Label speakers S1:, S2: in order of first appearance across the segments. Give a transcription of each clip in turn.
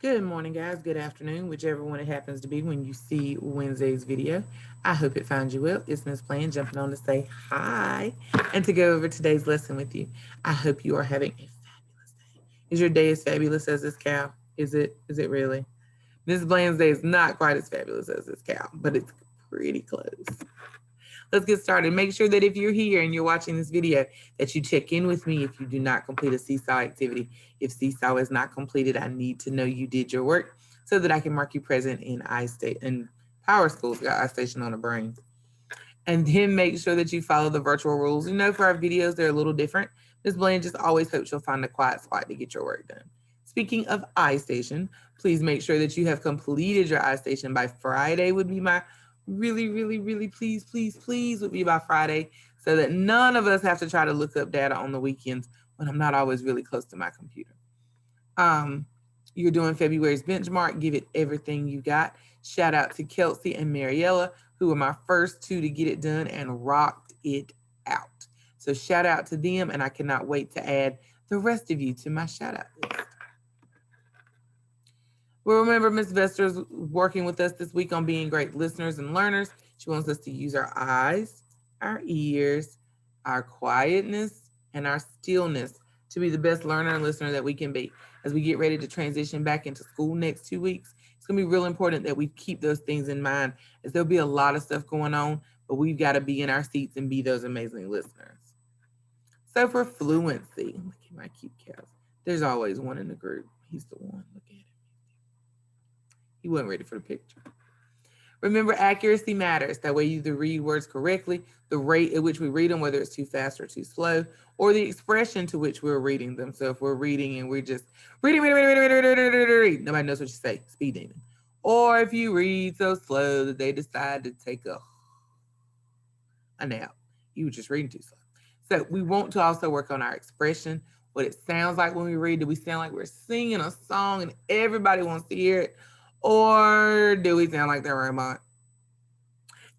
S1: Good morning, guys. Good afternoon, whichever one it happens to be when you see Wednesday's video. I hope it finds you well. It's Miss Plan jumping on to say hi and to go over today's lesson with you. I hope you are having a fabulous day. Is your day as fabulous as this cow? Is it? Is it really? Miss Bland's day is not quite as fabulous as this cow, but it's pretty close. Let's get started. Make sure that if you're here and you're watching this video, that you check in with me if you do not complete a Seesaw activity. If Seesaw is not completed, I need to know you did your work so that I can mark you present in iState and Power School's got iStation on the brain. And then make sure that you follow the virtual rules. You know, for our videos, they're a little different. Ms. Bland just always hopes you'll find a quiet spot to get your work done. Speaking of iStation, please make sure that you have completed your iStation by Friday would be my really please would be by Friday so that none of us have to try to look up data on the weekends when I'm not always really close to my computer. Um, you're doing February's benchmark. Give it everything you got. Shout out to Kelsey and Mariella, who were my first two to get it done and rocked it out. So shout out to them, and I cannot wait to add the rest of you to my shout out list. Well, remember, Ms. Vester's working with us this week on being great listeners and learners. She wants us to use our eyes, our ears, our quietness, and our stillness to be the best learner and listener that we can be. As we get ready to transition back into school next 2 weeks, it's going to be real important that we keep those things in mind, as there'll be a lot of stuff going on, but we've got to be in our seats and be those amazing listeners. So for fluency, look at my cute cows. There's always one in the group. He's the one. Look at him. He wasn't ready for the picture. Remember, accuracy matters. That way you either read words correctly, the rate at which we read them, whether it's too fast or too slow, or the expression to which we're reading them. So if we're reading and we're just reading, nobody knows what you say, speed demon. Or if you read so slow that they decide to take a nap, you were just reading too slow. So we want to also work on our expression, what it sounds like when we read. Do we sound like we're singing a song and everybody wants to hear it? Or do we sound like the robot?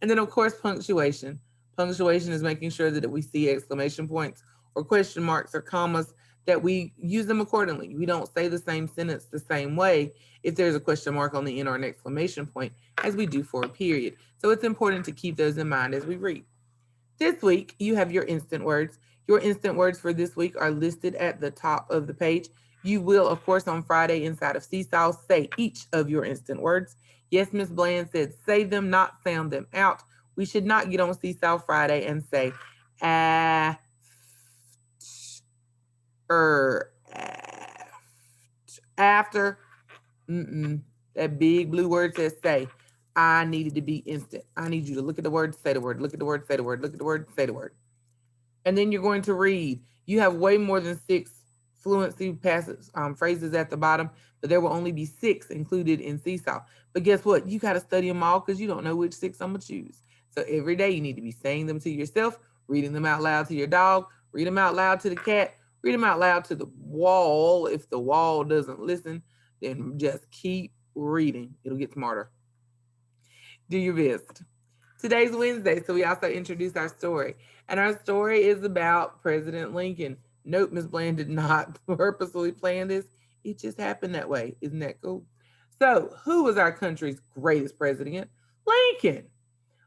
S1: And then, of course, punctuation. Punctuation is making sure that we see exclamation points or question marks or commas, that we use them accordingly. We don't say the same sentence the same way if there's a question mark on the end or an exclamation point as we do for a period. So it's important to keep those in mind as we read. This week, you have your instant words. Your instant words for this week are listed at the top of the page. You will, of course, on Friday inside of Seesaw, say each of your instant words. Yes, Miss Bland said say them, not sound them out. We should not get on Seesaw Friday and say ah, after. That big blue word says say. I needed to be instant. I need you to look at the word, say the word, look at the word, say the word, look at the word, say the word. And then you're going to read. You have way more than 6 fluency passages, phrases at the bottom, but there will only be 6 included in Seesaw. But guess what? You got to study them all because you don't know which 6 I'm going to choose. So every day you need to be saying them to yourself, reading them out loud to your dog, read them out loud to the cat, read them out loud to the wall. If the wall doesn't listen, then just keep reading. It'll get smarter. Do your best. Today's Wednesday, so we also introduce our story. And our story is about President Lincoln. Nope, Ms. Bland did not purposely plan this. It just happened that way. Isn't that cool? So, who was our country's greatest president? Lincoln.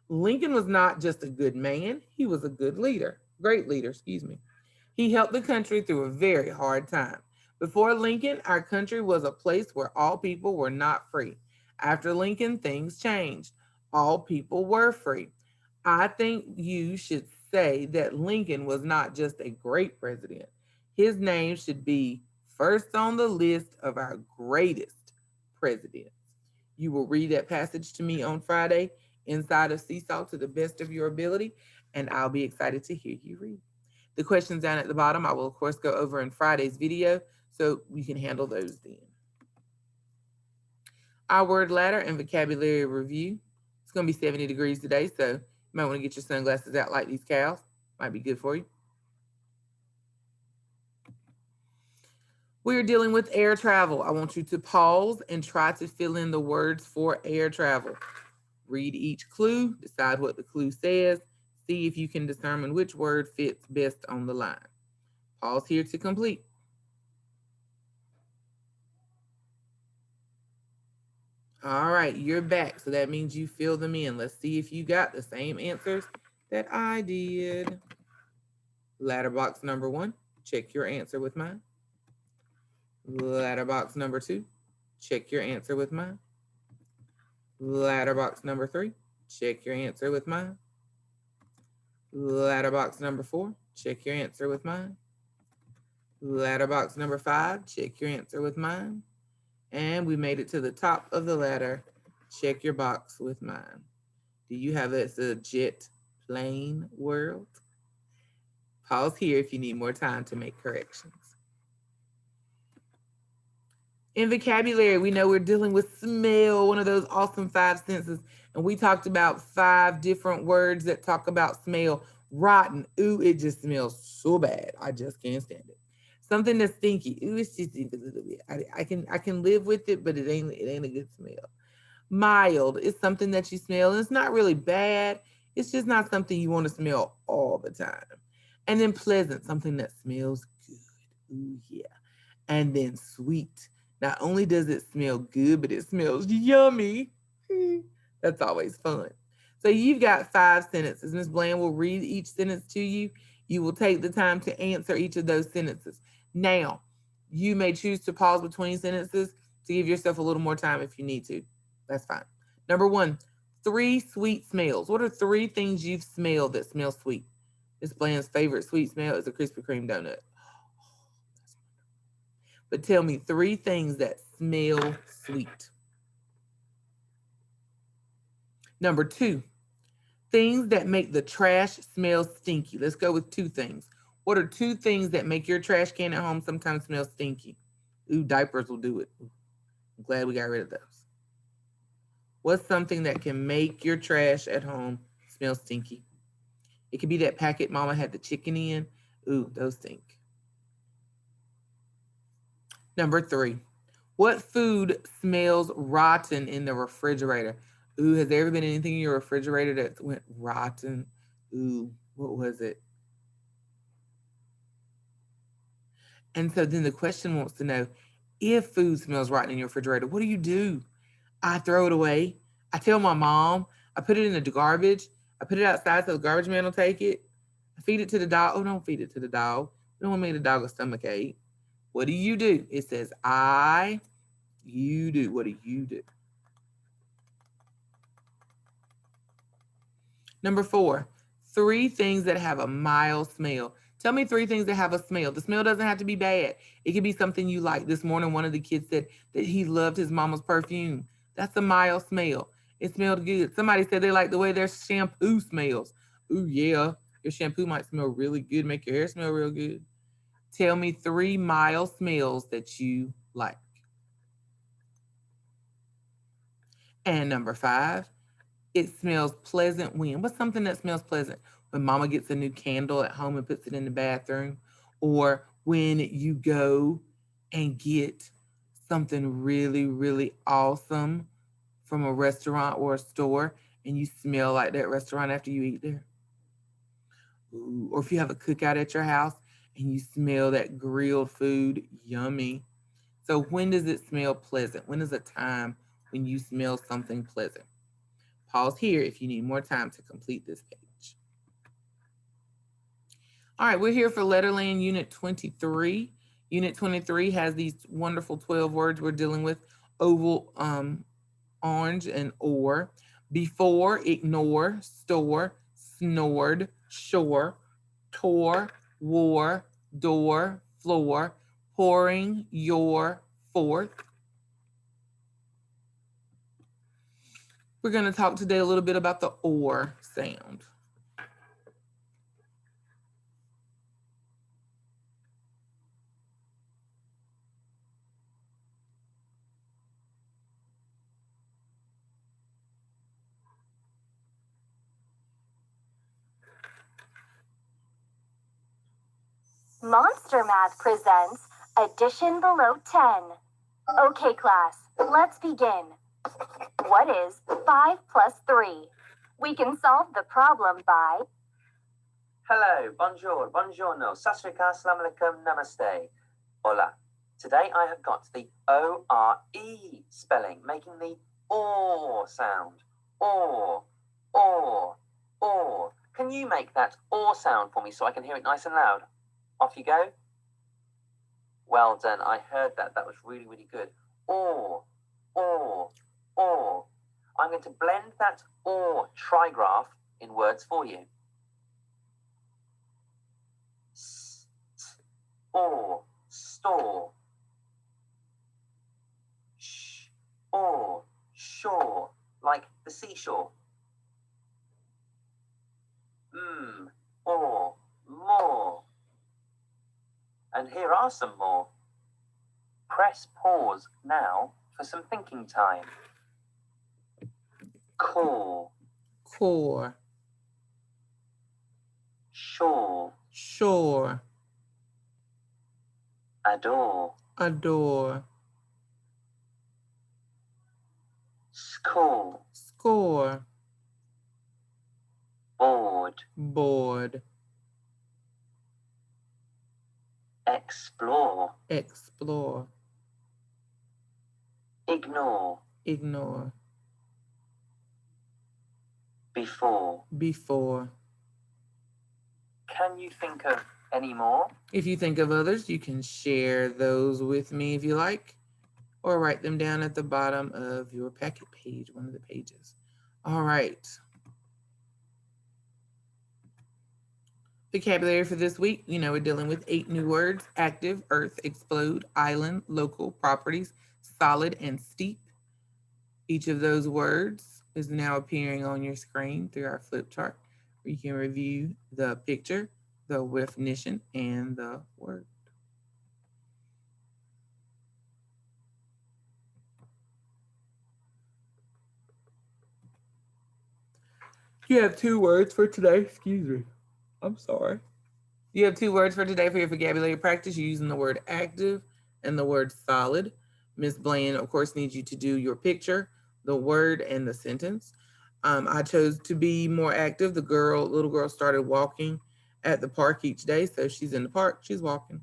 S1: Lincoln was not just a good man, he was a good leader. Great leader, excuse me. He helped the country through a very hard time. Before Lincoln, our country was a place where all people were not free. After Lincoln, things changed. All people were free. I think you should say that Lincoln was not just a great president. His name should be first on the list of our greatest presidents. You will read that passage to me on Friday inside of Seesaw to the best of your ability, and I'll be excited to hear you read. The questions down at the bottom, I will, of course, go over in Friday's video, so we can handle those then. Our word ladder and vocabulary review. It's going to be 70 degrees today, so you might want to get your sunglasses out like these cows. Might be good for you. We are dealing with air travel. I want you to pause and try to fill in the words for air travel. Read each clue, decide what the clue says, see if you can determine which word fits best on the line. Pause here to complete. All right, you're back. So that means you fill them in. Let's see if you got the same answers that I did. Ladder box number 1, check your answer with mine. Ladder box number 2, check your answer with mine. Ladder box number 3, check your answer with mine. Ladder box number 4, check your answer with mine. Ladder box number 5, check your answer with mine. And we made it to the top of the ladder. Check your box with mine. Do you have a jet plane world? Pause here if you need more time to make corrections. In vocabulary, we know we're dealing with smell, one of those awesome 5 senses. And we talked about 5 different words that talk about smell. Rotten. Ooh, it just smells so bad. I just can't stand it. Something that's stinky. Ooh, it's just a little bit. I can live with it, but it ain't a good smell. Mild is something that you smell, and it's not really bad. It's just not something you want to smell all the time. And then pleasant, something that smells good. Ooh, yeah. And then sweet. Not only does it smell good, but it smells yummy. That's always fun. So you've got 5 sentences. Ms. Bland will read each sentence to you. You will take the time to answer each of those sentences. Now, you may choose to pause between sentences to give yourself a little more time if you need to. That's fine. Number 1, 3 sweet smells. What are 3 things you've smelled that smell sweet? Ms. Bland's favorite sweet smell is a Krispy Kreme donut. But tell me 3 things that smell sweet. Number 2, things that make the trash smell stinky. Let's go with 2 things. What are 2 things that make your trash can at home sometimes smell stinky? Ooh, diapers will do it. I'm glad we got rid of those. What's something that can make your trash at home smell stinky? It could be that packet mama had the chicken in. Ooh, those stink. Number 3, what food smells rotten in the refrigerator? Ooh, has there ever been anything in your refrigerator that went rotten? Ooh, what was it? And so then the question wants to know, if food smells rotten in your refrigerator, what do? I throw it away. I tell my mom. I put it in the garbage. I put it outside so the garbage man will take it. I feed it to the dog. Oh, don't feed it to the dog. We don't want to make the dog a stomach ache. What do you do? It says I, you do. What do you do? Number 4, 3 things that have a mild smell. Tell me 3 things that have a smell. The smell doesn't have to be bad. It could be something you like. This morning, one of the kids said that he loved his mama's perfume. That's a mild smell. It smelled good. Somebody said they like the way their shampoo smells. Ooh, yeah. Your shampoo might smell really good, make your hair smell real good. Tell me 3 mild smells that you like. And number 5, it smells pleasant when? What's something that smells pleasant? When mama gets a new candle at home and puts it in the bathroom, or when you go and get something really, really awesome from a restaurant or a store and you smell like that restaurant after you eat there. Ooh, or if you have a cookout at your house and you smell that grilled food, yummy. So when does it smell pleasant? When is a time when you smell something pleasant? Pause here if you need more time to complete this page. All right, we're here for Letterland Unit 23. Unit 23 has these wonderful 12 words we're dealing with: oval, orange, and or. Before, ignore, store, snored, shore, tore, wore, door, floor, pouring, your, forth. We're going to talk today a little bit about the or sound.
S2: Monster Math presents Addition Below 10. Okay, class, let's begin. What is 5 plus 3? We can solve the problem by...
S3: Hello, bonjour, buongiorno, sasrika, assalamu alaikum, namaste. Hola. Today I have got the O-R-E spelling, making the or sound. Or, or. Can you make that or sound for me so I can hear it nice and loud? Off you go. Well done. I heard that. That was really, really good. Or, or. I'm going to blend that or trigraph in words for you. Or, store. Or, shore, like the seashore. Or, more. And here are some more. Press pause now for some thinking time. Core,
S1: Core,
S3: shore,
S1: shore,
S3: adore,
S1: adore,
S3: score,
S1: score,
S3: board,
S1: board,
S3: explore,
S1: explore,
S3: ignore,
S1: ignore,
S3: before.
S1: before.
S3: Can you think of any more?
S1: If you think of others, you can share those with me if you like, or write them down at the bottom of your packet page, one of the pages. All right. Vocabulary for this week, we're dealing with 8 new words: active, earth, explode, island, local, properties, solid, and steep. Each of those words is now appearing on your screen through our flip chart, where you can review the picture, the definition, and the word. You have 2 words for today. Excuse me. I'm sorry. You have 2 words for today for your vocabulary practice. You're using the word active and the word solid. Miss Bland, of course, needs you to do your picture, the word, and the sentence. I chose to be more active. The little girl started walking at the park each day. So she's in the park, she's walking.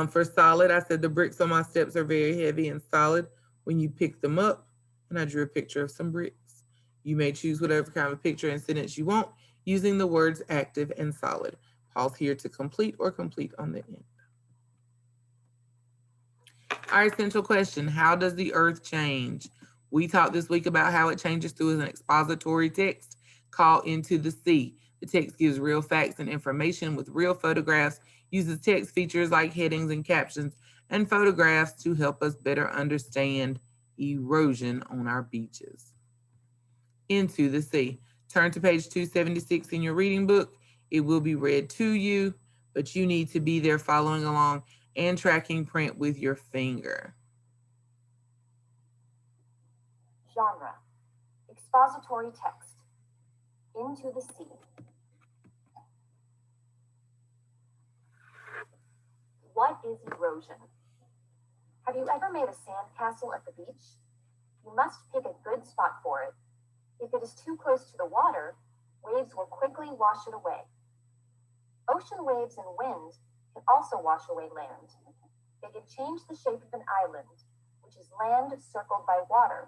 S1: For solid, I said the bricks on my steps are very heavy and solid when you pick them up. And I drew a picture of some bricks. You may choose whatever kind of picture and sentence you want using the words active and solid. Pause here to complete or complete on the end. Our essential question: how does the earth change? We talked this week about how it changes through an expository text called Into the Sea. The text gives real facts and information with real photographs, uses text features like headings and captions, and photographs to help us better understand erosion on our beaches. Into the Sea. Turn to page 276 in your reading book. It will be read to you, but you need to be there following along and tracking print with your finger.
S2: Genre: expository text. Into the Sea. What is erosion? Have you ever made a sandcastle at the beach? You must pick a good spot for it. If it is too close to the water, waves will quickly wash it away. Ocean waves and wind can also wash away land. They can change the shape of an island, which is land circled by water.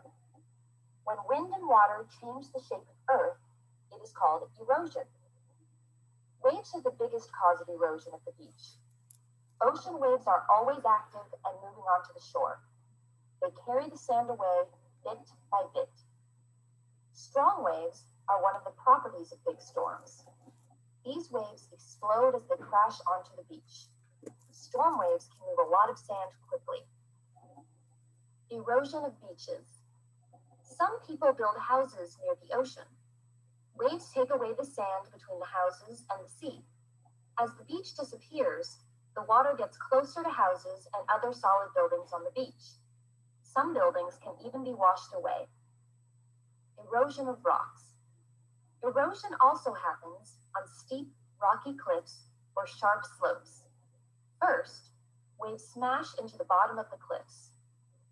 S2: When wind and water change the shape of Earth, it is called erosion. Waves are the biggest cause of erosion at the beach. Ocean waves are always active and moving onto the shore. They carry the sand away bit by bit. Strong waves are one of the properties of big storms. These waves explode as they crash onto the beach. Storm waves can move a lot of sand quickly. Erosion of beaches. Some people build houses near the ocean. Waves take away the sand between the houses and the sea. As the beach disappears, the water gets closer to houses and other solid buildings on the beach. Some buildings can even be washed away. Erosion of rocks. Erosion also happens on steep, rocky cliffs or sharp slopes. First, waves smash into the bottom of the cliffs.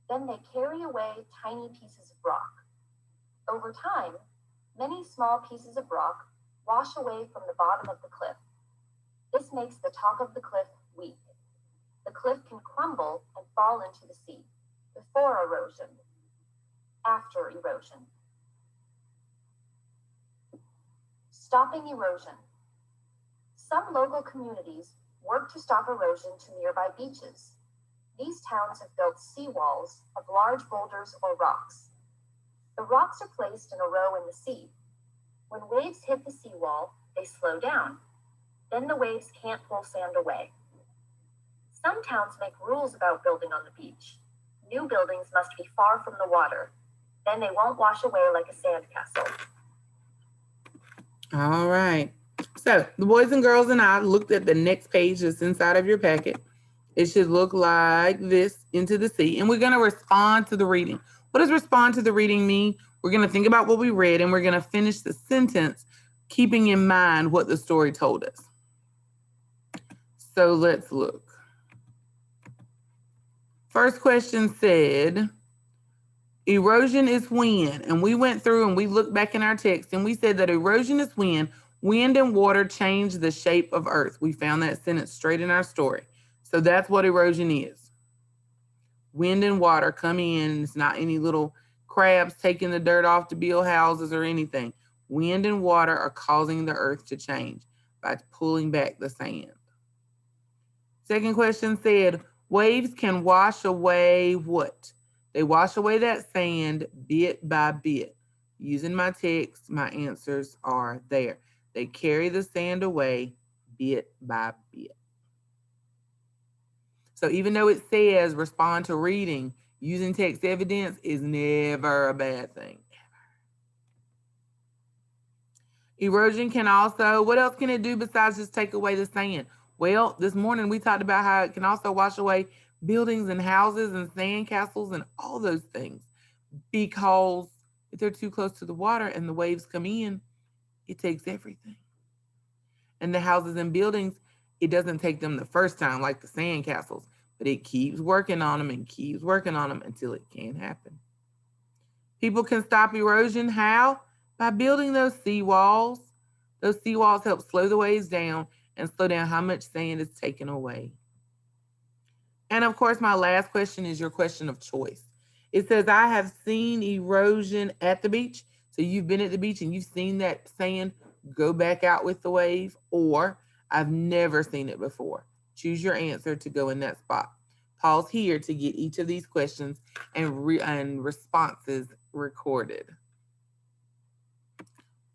S2: Then they carry away tiny pieces of rock. Over time, many small pieces of rock wash away from the bottom of the cliff. This makes the top of the cliff weak. The cliff can crumble and fall into the sea before erosion. after erosion. Stopping erosion. Some local communities work to stop erosion to nearby beaches. These towns have built seawalls of large boulders or rocks. The rocks are placed in a row in the sea. When waves hit the seawall, they slow down. Then the waves can't pull sand away. Some towns make rules about building on the beach. New buildings must be far from the water. Then they won't wash away like a sandcastle.
S1: All right. So the boys and girls and I looked at the next page that's inside of your packet. It should look like this, into the sea. And we're going to respond to the reading. What does respond to the reading mean? We're going to think about what we read and we're going to finish the sentence, keeping in mind what the story told us. So let's look. First question said, erosion is when, and we went through and we looked back in our text and we said that erosion is when wind and water change the shape of earth. We found that sentence straight in our story. So that's what erosion is. Wind and water come in. It's not any little crabs taking the dirt off to build houses or anything. Wind and water are causing the earth to change by pulling back the sand. Second question said, waves can wash away what? They wash away that sand bit by bit. Using my text, my answers are there. They carry the sand away bit by bit. So even though it says respond to reading, using text evidence is never a bad thing. Erosion can also, what else can it do besides just take away the sand? Well, this morning we talked about how it can also wash away buildings and houses and sand castles and all those things, because if they're too close to the water and the waves come in, it takes everything. And the houses and buildings, it doesn't take them the first time like the sand castles, but it keeps working on them and keeps working on them until it can't happen. People can stop erosion. How? By building those seawalls. Those seawalls help slow the waves down and slow down how much sand is taken away. And of course, my last question is your question of choice. It says, I have seen erosion at the beach. So you've been at the beach and you've seen that sand go back out with the wave, or I've never seen it before. Choose your answer to go in that spot. Pause here to get each of these questions and responses recorded.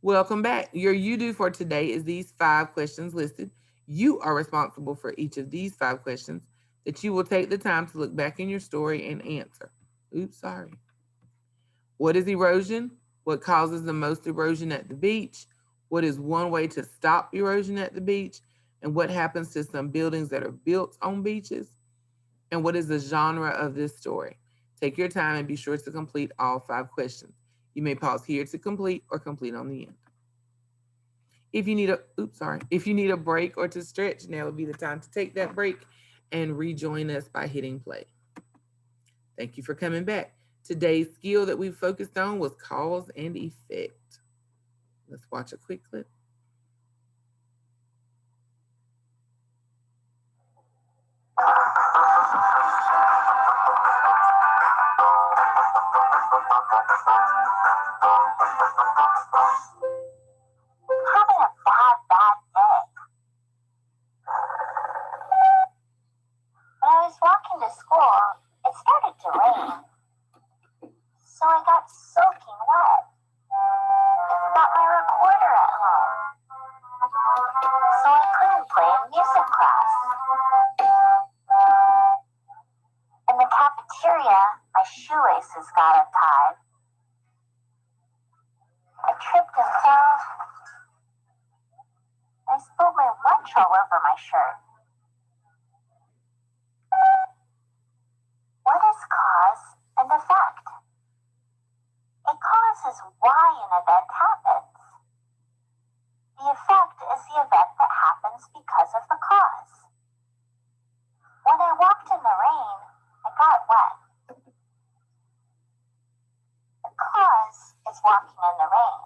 S1: Welcome back. Your you-do for today is these 5 questions listed. You are responsible for each of these 5 questions that you will take the time to look back in your story and answer. Oops, sorry. What is erosion? What causes the most erosion at the beach? What is one way to stop erosion at the beach? And what happens to some buildings that are built on beaches? And what is the genre of this story? Take your time and be sure to complete all 5 questions. You may pause here to complete or complete on the end. If you need a break or to stretch, now would be the time to take that break and rejoin us by hitting play. Thank you for coming back. Today's skill that we focused on was cause and effect. Let's watch a quick clip.
S2: Having a bad day. When I was walking to school, it started to rain. So I got soaking wet. I forgot my recorder at home. So I couldn't play in music class. In the cafeteria, my shoelaces got untied. I tripped and fell. I spilled my lunch all over my shirt. What is cause and effect? A cause is why an event happens. The effect is the event that happens because of the cause. When I walked in the rain, I got wet. The cause is walking in the rain,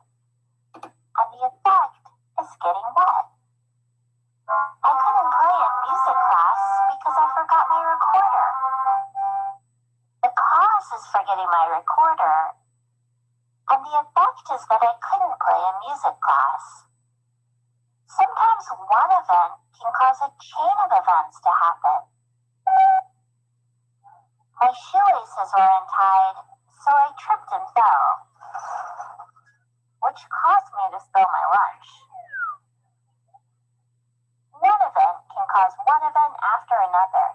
S2: and the effect is getting wet. I couldn't play in music class because I forgot my recorder. The cause is forgetting my recorder and the effect is that I couldn't play in music class. Sometimes one event can cause a chain of events to happen. My shoelaces were untied, so I tripped and fell, which caused me to spill my lunch. One event can cause one event after another.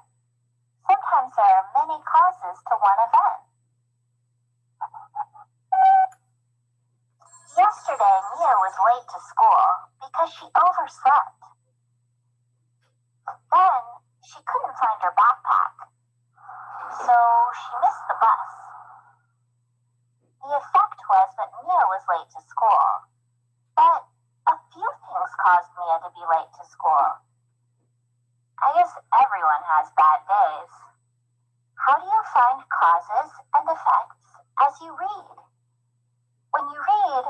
S2: Sometimes there are many causes to one event. Yesterday, Mia was late to school because she overslept. Then, she couldn't find her backpack, so she missed the bus. The effect was that Mia was late to school, but a few things caused Mia to be late to school. I guess everyone has bad days. How do you find causes and effects as you read? When you read,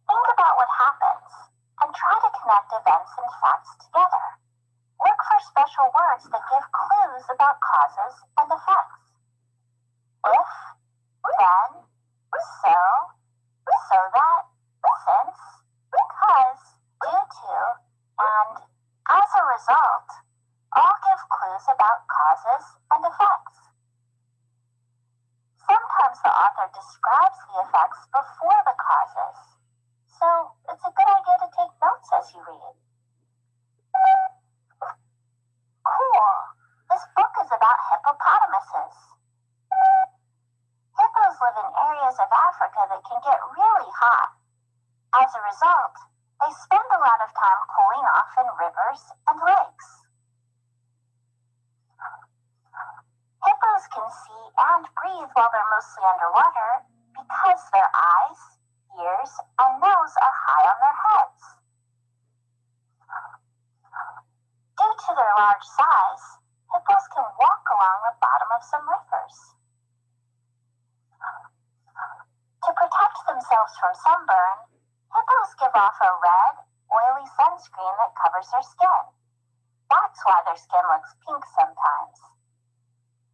S2: think about what happens and try to connect events and facts together. Look for special words that give clues about causes and effects. If, then, so that, since, because, due to, and as a result, all give clues about causes and effects. Sometimes the author describes the effects before the causes, so it's a good idea to take notes as you read. Cool! This book is about hippopotamuses. Hippos live in areas of Africa that can get really hot. As a result, they spend a lot of time cooling off in rivers and lakes. Hippos can see and breathe while they're mostly underwater because their eyes, ears, and nose are high on their heads. Due to their large size, hippos can walk along the bottom of some rivers. To protect themselves from sunburn, hippos give off a red, oily sunscreen that covers their skin. That's why their skin looks pink sometimes.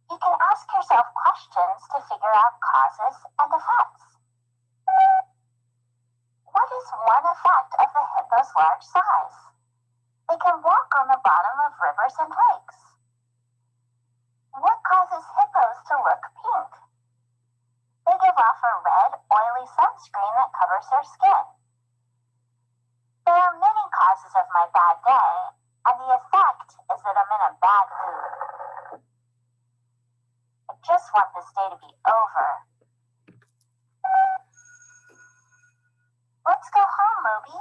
S2: You can ask yourself questions to figure out causes and effects. What is one effect of the hippo's large size? They can walk on the bottom of rivers and lakes. What causes hippos to look pink? They give off a red, oily sunscreen that covers their skin. There are many causes of my bad day, and the effect is that I'm in a bad mood. I just want this day to be over. Let's go home, Moby.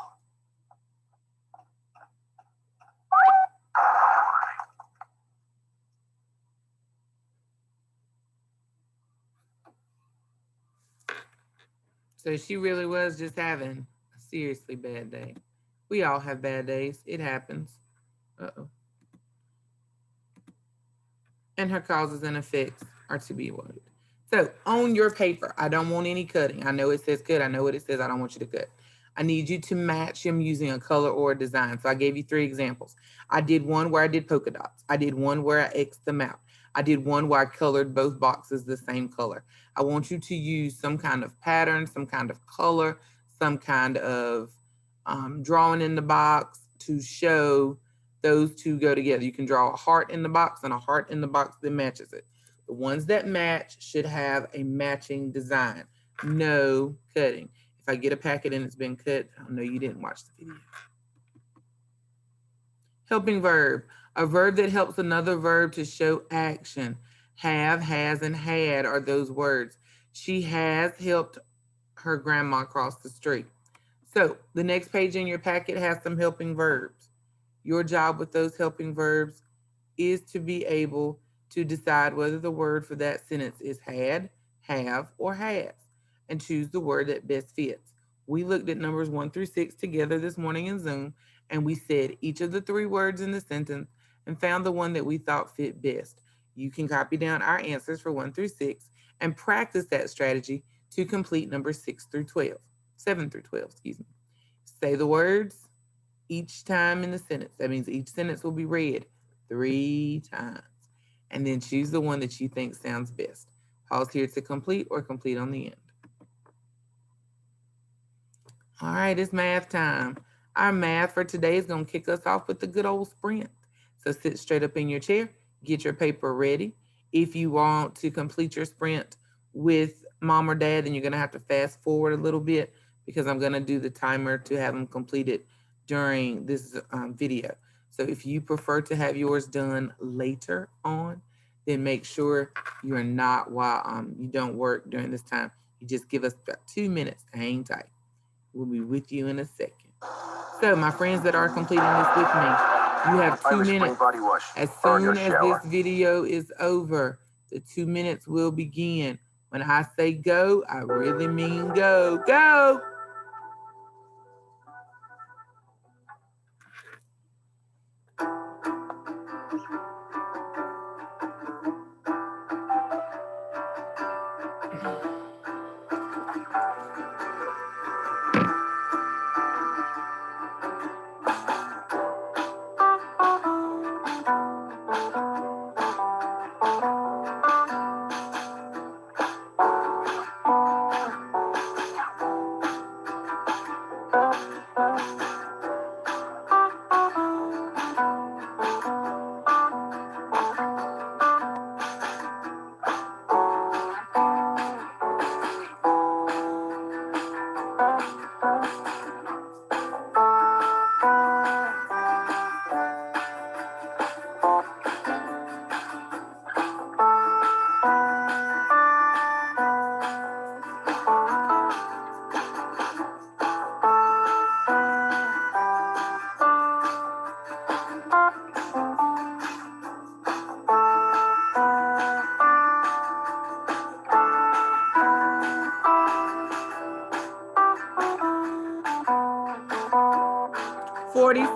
S1: So she really was just having a seriously bad day. We all have bad days. It happens. Uh-oh. And her causes and effects are to be avoided. So on your paper, I don't want any cutting. I know it says cut. I know what it says. I don't want you to cut. I need you to match them using a color or a design. So I gave you 3 examples. I did one where I did polka dots. I did one where I X'd them out. I did one where I colored both boxes the same color. I want you to use some kind of pattern, some kind of color, some kind of drawing in the box to show those two go together. You can draw a heart in the box and a heart in the box that matches it. The ones that match should have a matching design. No cutting. If I get a packet and it's been cut, I know you didn't watch the video. Helping verb. A verb that helps another verb to show action. Have, has, and had are those words. She has helped her grandma cross the street. So the next page in your packet has some helping verbs. Your job with those helping verbs is to be able to decide whether the word for that sentence is had, have, or has, and choose the word that best fits. We looked at numbers 1 through 6 together this morning in Zoom, and we said each of the 3 words in the sentence and found the one that we thought fit best. You can copy down our answers for 1 through 6 and practice that strategy to complete numbers 7 through 12, excuse me. Say the words each time in the sentence. That means each sentence will be read 3 times. And then choose the one that you think sounds best. Pause here to complete or complete on the end. All right, it's math time. Our math for today is going to kick us off with the good old sprint. So sit straight up in your chair, get your paper ready. If you want to complete your sprint with mom or dad, then you're going to have to fast forward a little bit because I'm going to do the timer to have them completed during this video. So if you prefer to have yours done later on, then make sure you're not while you don't work during this time. You just give us about 2 minutes to hang tight. We'll be with you in a second. So, my friends that are completing this with me, you have 2 minutes. As soon as this video is over, the 2 minutes will begin. When I say go, I really mean go. Go!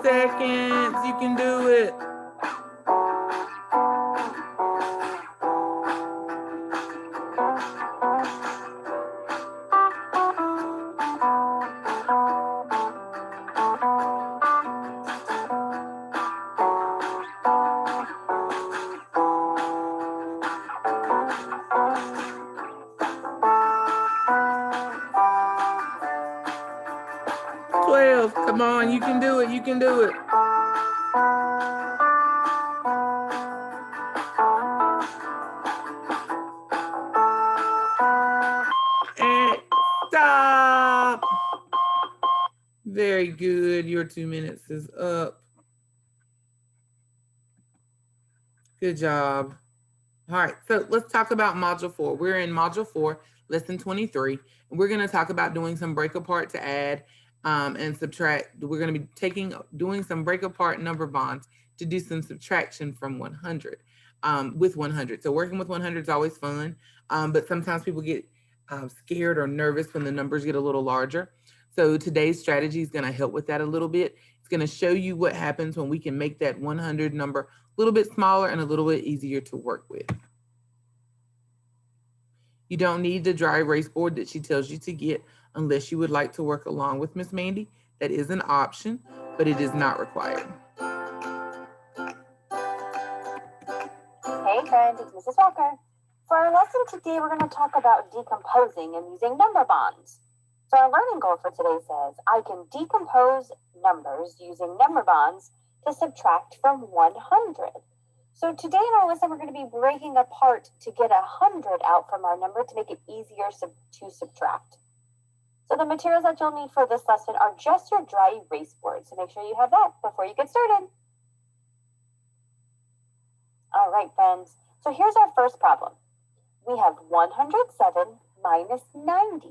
S1: Seconds. You can do it. Come on, you can do it. You can do it. And stop. Very good. Your 2 minutes is up. Good job. All right, so let's talk about Module 4. We're in Module 4, Lesson 23, and we're going to talk about doing some break apart to add and subtract. We're going to be doing some break apart number bonds to do some subtraction from 100 with 100. So working with 100 is always fun, but sometimes people get scared or nervous when the numbers get a little larger. So today's strategy is going to help with that a little bit. It's going to show you what happens when we can make that 100 number a little bit smaller and a little bit easier to work with. You don't need the dry erase board that she tells you to get unless you would like to work along with Miss Mandy. That is an option, but it is not required.
S2: Hey friends, it's Mrs. Walker. For our lesson today, we're going to talk about decomposing and using number bonds. So our learning goal for today says, I can decompose numbers using number bonds to subtract from 100. So today in our lesson, we're going to be breaking apart to get 100 out from our number to make it easier to subtract. So the materials that you'll need for this lesson are just your dry erase board. So make sure you have that before you get started. All right, friends. So here's our first problem. We have 107 minus 90.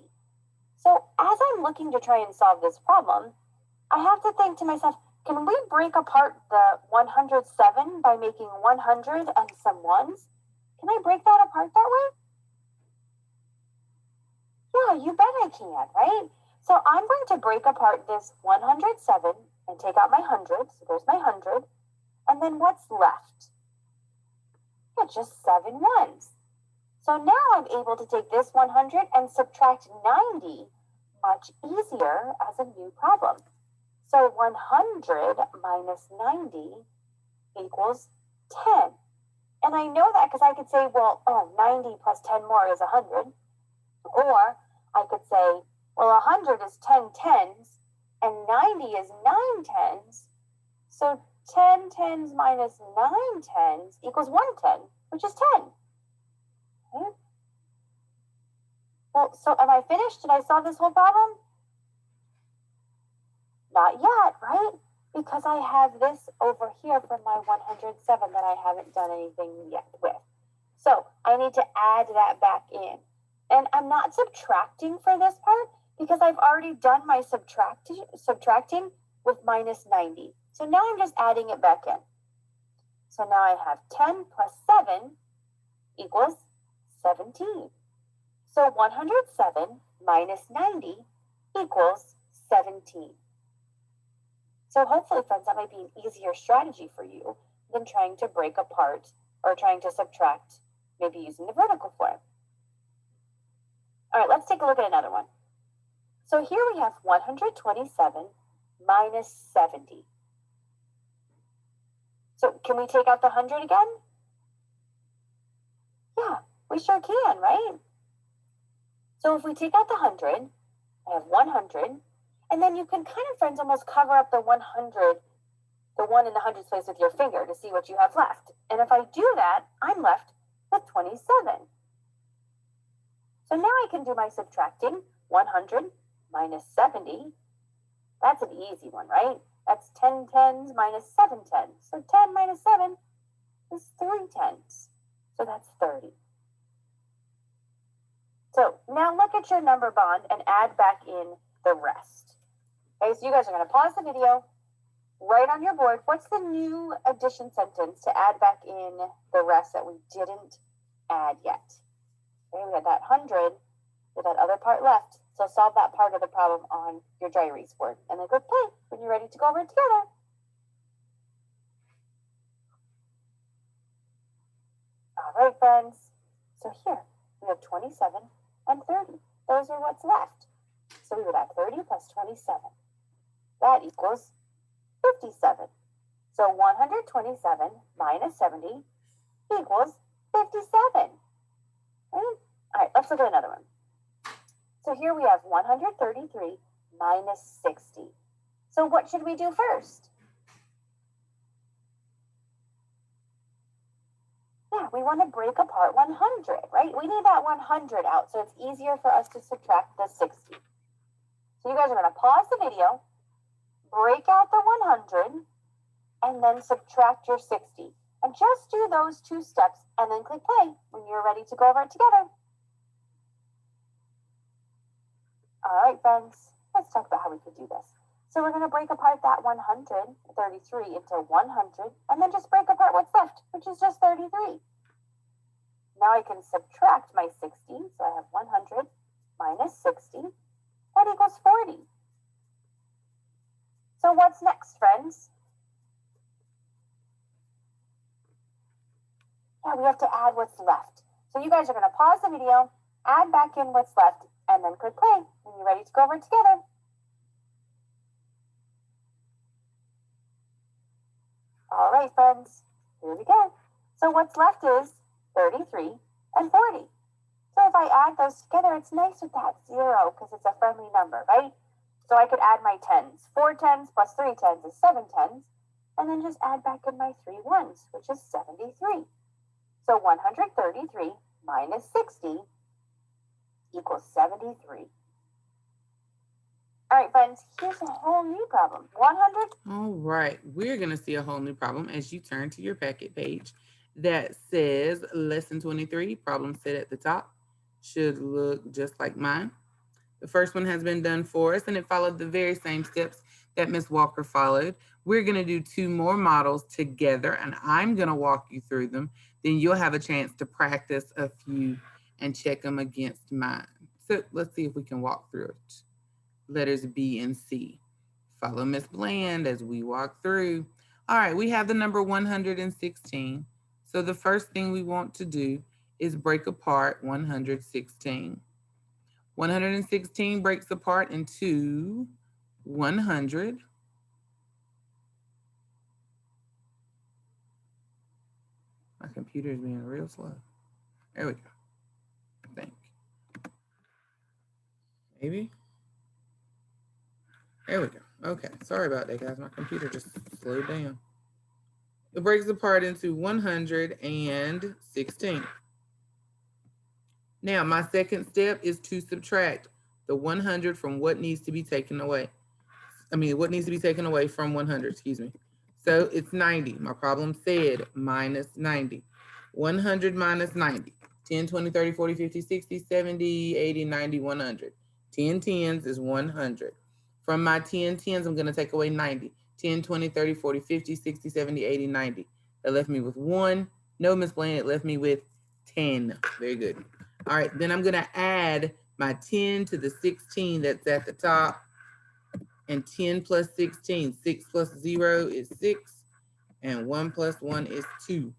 S2: So as I'm looking to try and solve this problem, I have to think to myself, can we break apart the 107 by making 100 and some ones? Can I break that apart that way? Yeah, you bet I can, right? So I'm going to break apart this 107 and take out my 100. So there's my 100. And then what's left? Yeah, just 7 ones. So now I'm able to take this 100 and subtract 90 much easier as a new problem. So 100 minus 90 equals 10. And I know that because I could say, well, 90 plus 10 more is 100. Or I could say Well, 100 is 10 tens, and 90 is 9 tens. So 10 tens minus 9 tens equals 110, which is 10. Okay. Well, so am I finished? Did I solve this whole problem? Not yet, right? Because I have this over here from my 107 that I haven't done anything yet with. So I need to add that back in. And I'm not subtracting for this part because I've already done my subtracting with minus 90. So now I'm just adding it back in. So now I have 10 plus 7 equals 17. So 107 minus 90 equals 17. So hopefully, friends, that might be an easier strategy for you than trying to break apart or trying to subtract, maybe using the vertical form. All right, let's take a look at another one. So here we have 127 minus 70. So can we take out the 100 again? Yeah, we sure can, right? So if we take out the 100, I have 100, and then you can kind of, friends, almost cover up the 100, the 1 in the hundreds place with your finger to see what you have left. And if I do that, I'm left with 27. So now I can do my subtracting. 100 minus 70. That's an easy one, right? That's 10 tens minus 7 tens. So 10 minus 7 is 3 tens. So that's 30. So now look at your number bond and add back in the rest. Okay, so you guys are going to pause the video, write on your board, what's the new addition sentence to add back in the rest that we didn't add yet? Okay, we had that 100, with that other part left. So solve that part of the problem on your dry erase board. And then click play when you're ready to go over it together. All right, friends. So here we have 27 and 30. Those are what's left. So we would add 30 plus 27. That equals 57. So 127 minus 70 equals 57. Right? All right, let's look at another one. So here we have 133 minus 60. So what should we do first? Yeah, we want to break apart 100, right? We need that 100 out, so it's easier for us to subtract the 60. So you guys are going to pause the video, break out the 100, and then subtract your 60. And just do those 2 steps, and then click play when you're ready to go over it together. All right, friends, let's talk about how we could do this. So we're going to break apart that 133 into 100, and then just break apart what's left, which is just 33. Now I can subtract my 60, so I have 100 minus 60. That equals 40. So what's next, friends? Yeah, we have to add what's left. So you guys are going to pause the video, add back in what's left, and then click play when you're ready to go over it together. All right, friends, here we go. So what's left is 33 and 40. So if I add those together, it's nice with that 0 because it's a friendly number, right? So I could add my tens. 4 tens plus 3 tens is 7 tens. And then just add back in my 3 ones, which is 73. So 133 minus 60 equals 73. All right, friends, here's a whole new problem. 100.
S1: All right, we're going to see a whole new problem as you turn to your packet page that says lesson 23, problem set at the top. Should look just like mine. The first one has been done for us, and it followed the very same steps that Ms. Walker followed. We're going to do 2 more models together, and I'm going to walk you through them. Then you'll have a chance to practice a few and check them against mine. So let's see if we can walk through it. Letters B and C. Follow Miss Bland as we walk through. All right, we have the number 116. So the first thing we want to do is break apart 116. 116 breaks apart into 100. My computer is being real slow. There we go. I think. Maybe. There we go. Okay, sorry about that, guys. My computer just slowed down. It breaks apart into 116. Now, my second step is to subtract the 100 from what needs to be taken away. What needs to be taken away from 100, excuse me. So it's 90. My problem said minus 90. 100 minus 90. 10, 20, 30, 40, 50, 60, 70, 80, 90, 100. 10 tens is 100. From my 10 tens, I'm going to take away 90. 10, 20, 30, 40, 50, 60, 70, 80, 90. That left me with 1. No, Miss Blaine, it left me with 10. Very good. All right, then I'm going to add my 10 to the 16 that's at the top. And 10 plus 16, 6 plus 0 is 6. And 1 plus 1 is 2.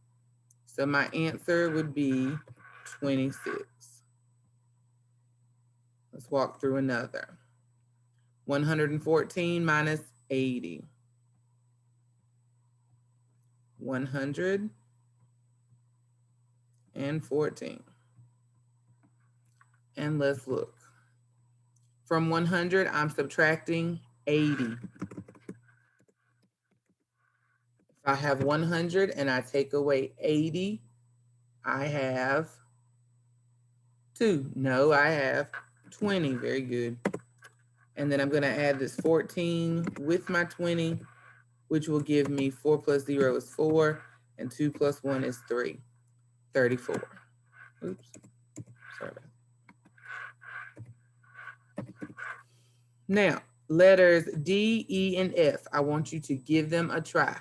S1: So my answer would be 26. Let's walk through another. 114 minus 80. 114. And let's look. From 100, I'm subtracting 80. If I have 100 and I take away 80, I have 2. No, I have 20. Very good. And then I'm going to add this 14 with my 20, which will give me 4 plus 0 is 4, and 2 plus 1 is 3. 34. Oops. Sorry about that. Now, letters D, E, and F, I want you to give them a try.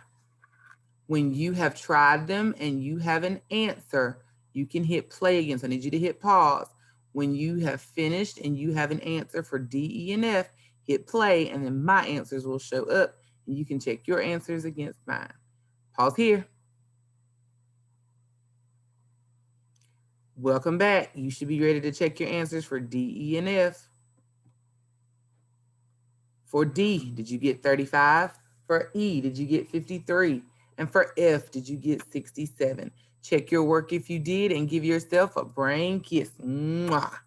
S1: When you have tried them and you have an answer, you can hit play again. So I need you to hit pause. When you have finished and you have an answer for D, E, and F, hit play, and then my answers will show up, and you can check your answers against mine. Pause here. Welcome back. You should be ready to check your answers for D, E, and F. For D, did you get 35? For E, did you get 53? And for F, did you get 67? Check your work if you did and give yourself a brain kiss. Mwah.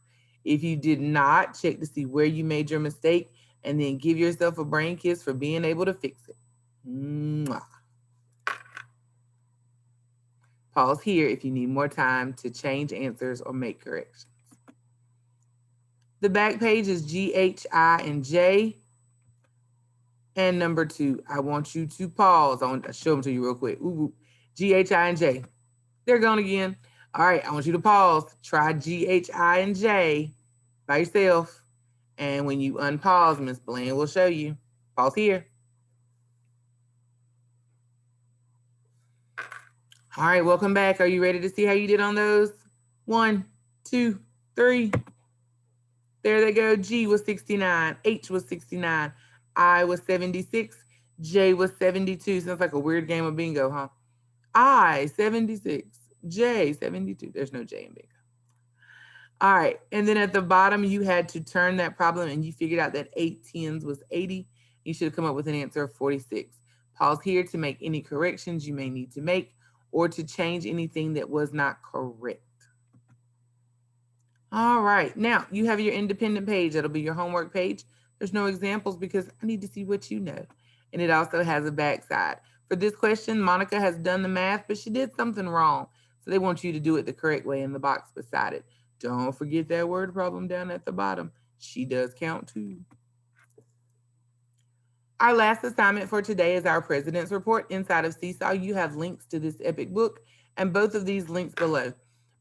S1: If you did not, check to see where you made your mistake and then give yourself a brain kiss for being able to fix it. Mwah. Pause here if you need more time to change answers or make corrections. The back page is G, H, I, and J. And number 2, I want you to pause. I want to show them to you real quick. Ooh, G, H, I, and J. They're gone again. All right, I want you to pause. Try G, H, I, and J by yourself. And when you unpause, Miss Blaine will show you. Pause here. All right, welcome back. Are you ready to see how you did on those? 1, 2, 3. There they go. G was 69. H was 69. I was 76. J was 72. Sounds like a weird game of bingo, huh? I, 76. J, 72. There's no J in bingo. All right. And then at the bottom, you had to turn that problem and you figured out that 8 tens was 80. You should have come up with an answer of 46. Pause here to make any corrections you may need to make or to change anything that was not correct. All right. Now, you have your independent page. That'll be your homework page. There's no examples because I need to see what you know. And it also has a backside. For this question, Monica has done the math, but she did something wrong. So they want you to do it the correct way in the box beside it. Don't forget that word problem down at the bottom. She does count too. Our last assignment for today is our President's Report. Inside of Seesaw, you have links to this epic book and both of these links below.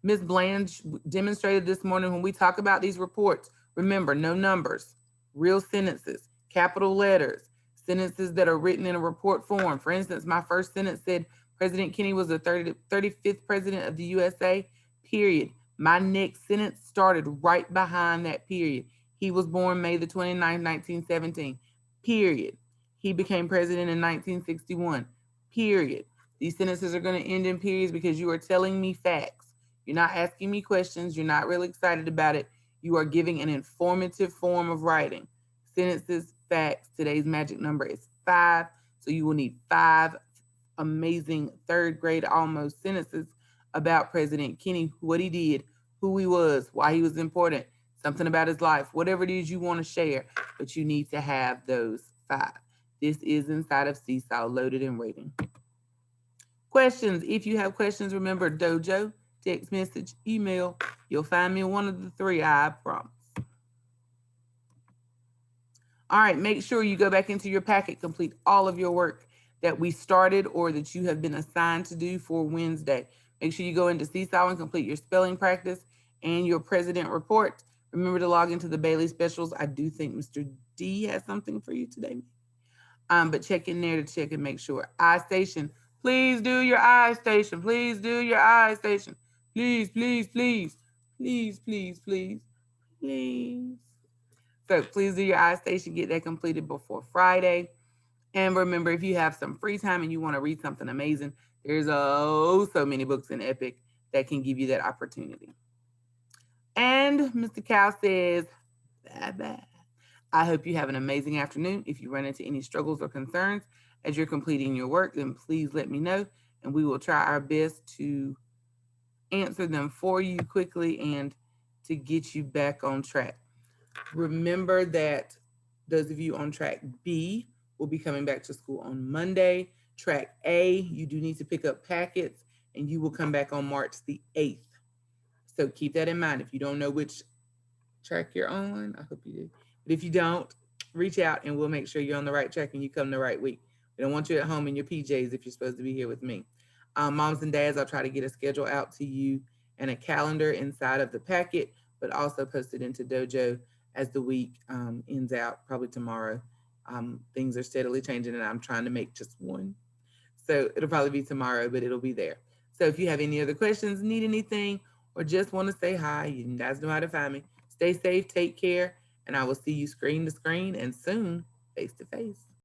S1: Ms. Blanche demonstrated this morning when we talk about these reports, remember, no numbers, real sentences, capital letters, sentences that are written in a report form. For instance, my first sentence said, President Kennedy was the 35th president of the USA, period. My next sentence started right behind that period. He was born May the 29th, 1917, period. He became president in 1961, period. These sentences are going to end in periods because you are telling me facts. You're not asking me questions. You're not really excited about it. You are giving an informative form of writing. Sentences, facts. Today's magic number is 5. So you will need 5 amazing 3rd grade almost sentences about President Kennedy, what he did, who he was, why he was important. something about his life, whatever it is you want to share, but you need to have those 5. This is inside of Seesaw, loaded and waiting. Questions. If you have questions, remember Dojo, text message, email. You'll find me in one of the 3, I promise. All right, make sure you go back into your packet, complete all of your work that we started or that you have been assigned to do for Wednesday. Make sure you go into Seesaw and complete your spelling practice and your president report. Remember to log into the Bailey specials. I do think Mr. D has something for you today. But check in there to check and make sure. iStation, please do your iStation. Please do your iStation. Please, please, please, please, please, please, please. So please do your iStation. Get that completed before Friday. And remember, if you have some free time and you want to read something amazing, there's so many books in Epic that can give you that opportunity. And Mr. Cow says, bye-bye. I hope you have an amazing afternoon. If you run into any struggles or concerns as you're completing your work, then please let me know, and we will try our best to answer them for you quickly and to get you back on track. Remember that those of you on track B will be coming back to school on Monday. Track A, you do need to pick up packets, and you will come back on March the 8th. So keep that in mind. If you don't know which track you're on, I hope you do. But if you don't, reach out and we'll make sure you're on the right track and you come the right week. We don't want you at home in your PJs if you're supposed to be here with me. Moms and dads, I'll try to get a schedule out to you and a calendar inside of the packet, but also post it into Dojo as the week ends out, probably tomorrow. Things are steadily changing and I'm trying to make just one. So it'll probably be tomorrow, but it'll be there. So if you have any other questions, need anything, or just want to say hi, you guys know how to find me. Stay safe, take care, and I will see you screen to screen and soon face to face.